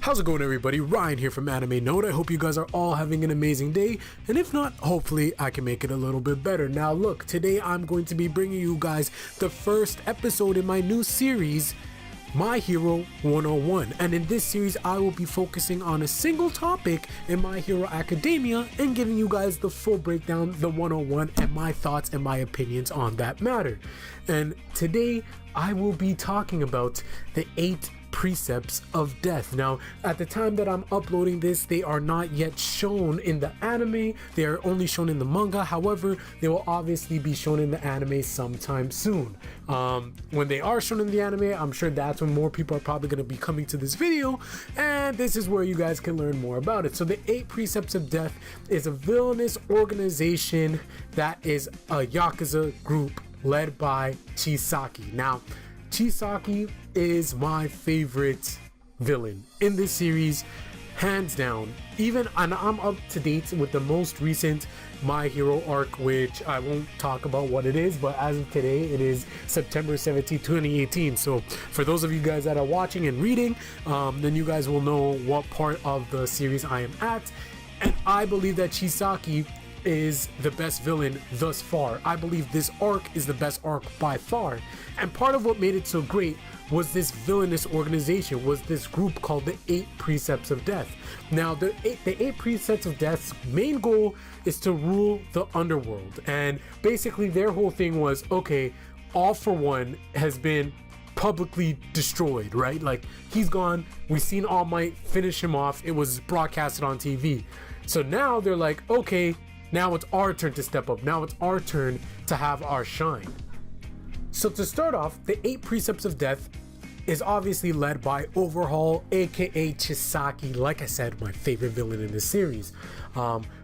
How's it going, everybody? Ryan here from Anime Note. I hope you guys are all having an amazing day, and if not, hopefully I can make it a little bit better. Now look, today I'm going to be bringing you guys the first episode in my new series, My Hero 101, and in this series I will be focusing on a single topic in My Hero Academia and giving you guys the full breakdown, the 101, and my thoughts and my opinions on that matter. And today I will be talking about the 8 Precepts of Death. Now, at the time that I'm uploading this, they are not yet shown in the anime. They are only shown in the manga. However, they will obviously be shown in the anime sometime soon. When they are shown in the anime, I'm sure that's when more people are probably going to be coming to this video, and this is where you guys can learn more about it. So the 8 Precepts of Death is a villainous organization that is a Yakuza group led by Chisaki. Now, Chisaki is my favorite villain in this series, hands down. And I'm up to date with the most recent My Hero arc, which I won't talk about what it is, but as of today, it is September 17, 2018. So for those of you guys that are watching and reading, then you guys will know what part of the series I am at. And I believe that Chisaki is the best villain thus far. I believe this arc is the best arc by far, and part of what made it so great was this villainous organization, was this group called the 8 Precepts of Death. Now the 8 Precepts of Death's main goal is to rule the underworld, and basically their whole thing was, okay, All For One has been publicly destroyed, right? Like, he's gone, we've seen All Might finish him off, it was broadcasted on TV. So now they're like, okay, now it's our turn to step up. Now it's our turn to have our shine. So to start off, the 8 Precepts of Death is obviously led by Overhaul, aka Chisaki, like I said, my favorite villain in this series.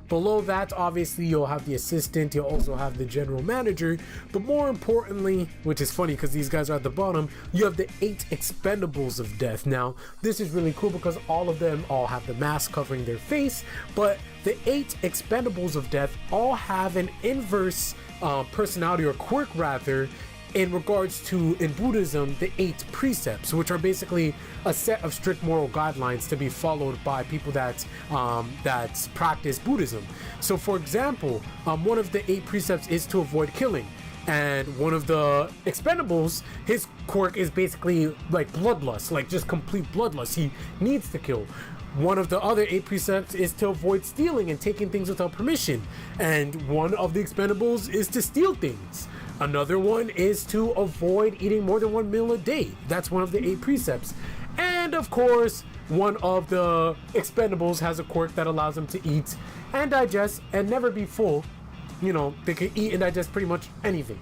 Below that, obviously, you'll have the assistant, you'll also have the general manager, but more importantly, which is funny because these guys are at the bottom, you have the 8 Expendables of Death. Now, this is really cool because all of them all have the mask covering their face, but the 8 Expendables of Death all have an inverse personality, or quirk rather, in regards to, in Buddhism, the 8 precepts, which are basically a set of strict moral guidelines to be followed by people that practice Buddhism. So for example, one of the 8 precepts is to avoid killing, and one of the Expendables, his quirk is basically like bloodlust, like just complete bloodlust. He needs to kill. One of the other 8 precepts is to avoid stealing and taking things without permission, and one of the Expendables is to steal things. Another one is to avoid eating more than 1 meal a day. That's one of the 8 precepts. And of course, one of the Expendables has a quirk that allows them to eat and digest and never be full. You know, they can eat and digest pretty much anything.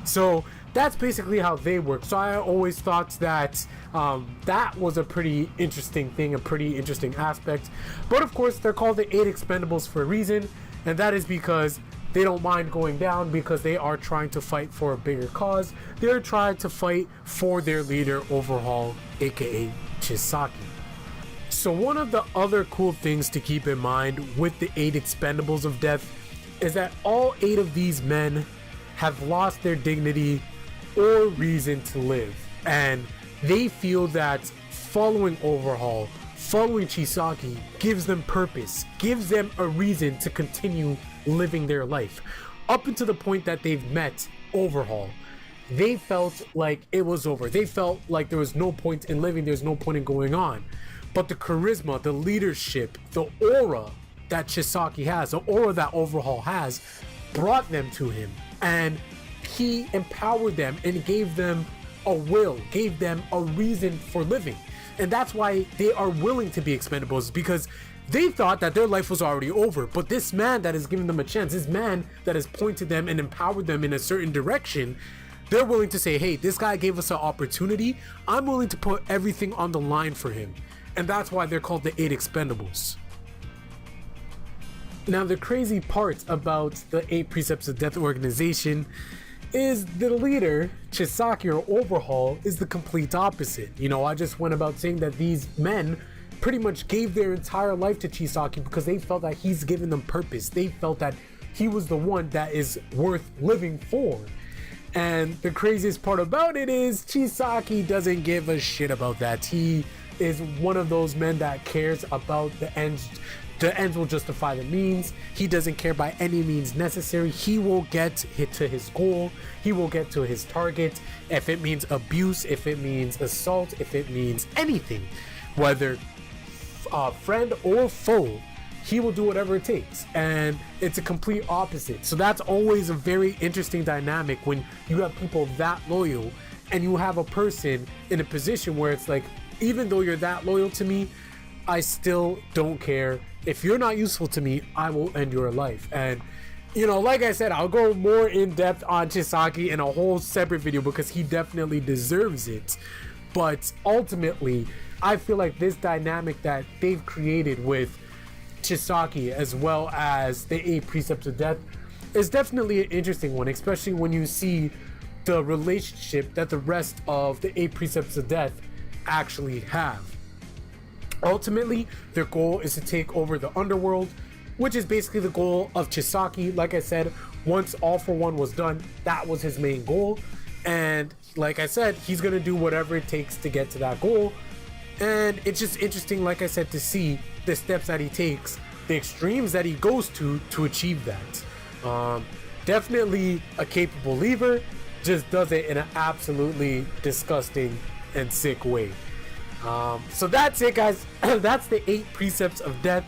So that's basically how they work. So I always thought that that was a pretty interesting thing, a pretty interesting aspect. But of course, they're called the 8 Expendables for a reason, and that is because they don't mind going down, because they are trying to fight for a bigger cause. They're trying to fight for their leader, Overhaul, aka Chisaki. So one of the other cool things to keep in mind with the 8 Expendables of Death is that all 8 of these men have lost their dignity or reason to live, and they feel that following Overhaul, following Chisaki, gives them purpose, gives them a reason to continue living their life. Up until the point that they've met Overhaul, they felt like it was over. They felt like there was no point in living, there's no point in going on. But the charisma, the leadership, the aura that Chisaki has, the aura that Overhaul has, brought them to him, and he empowered them and gave them a will, gave them a reason for living. And that's why they are willing to be Expendables, because they thought that their life was already over. But this man that has given them a chance, this man that has pointed them and empowered them in a certain direction, they're willing to say, hey, this guy gave us an opportunity. I'm willing to put everything on the line for him. And that's why they're called the 8 Expendables. Now, the crazy part about the 8 Precepts of Death organization is the leader, Chisaki or Overhaul, is the complete opposite. You know, I just went about saying that these men pretty much gave their entire life to Chisaki because they felt that he's given them purpose. They felt that he was the one that is worth living for. And the craziest part about it is Chisaki doesn't give a shit about that. He is one of those men that cares about the ends. The ends will justify the means. He doesn't care by any means necessary. He will get to his goal. He will get to his target. If it means abuse, if it means assault, if it means anything, whether friend or foe, he will do whatever it takes. And it's a complete opposite. So that's always a very interesting dynamic when you have people that loyal and you have a person in a position where it's like, even though you're that loyal to me, I still don't care. If you're not useful to me, I will end your life. And you know, like I said, I'll go more in depth on Chisaki in a whole separate video because he definitely deserves it. But ultimately, I feel like this dynamic that they've created with Chisaki as well as the 8 Precepts of Death is definitely an interesting one, especially when you see the relationship that the rest of the 8 Precepts of Death actually have. Ultimately, their goal is to take over the underworld, which is basically the goal of Chisaki. Like I said, once All for One was done, that was his main goal. And like I said, he's going to do whatever it takes to get to that goal. And it's just interesting, like I said, to see the steps that he takes, the extremes that he goes to achieve that. Definitely a capable leaver, just does it in an absolutely disgusting and sick way. So that's it, guys. That's the 8 Precepts of Death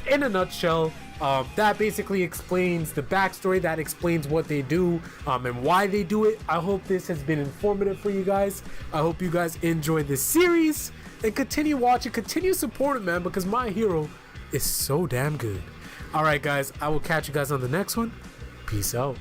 in a nutshell. That basically explains the backstory, that explains what they do and why they do it. I hope this has been informative for you guys. I hope you guys enjoyed this series and continue watching, continue supporting, man, because my hero is so damn good. All right, guys, I will catch you guys on the next one. Peace out.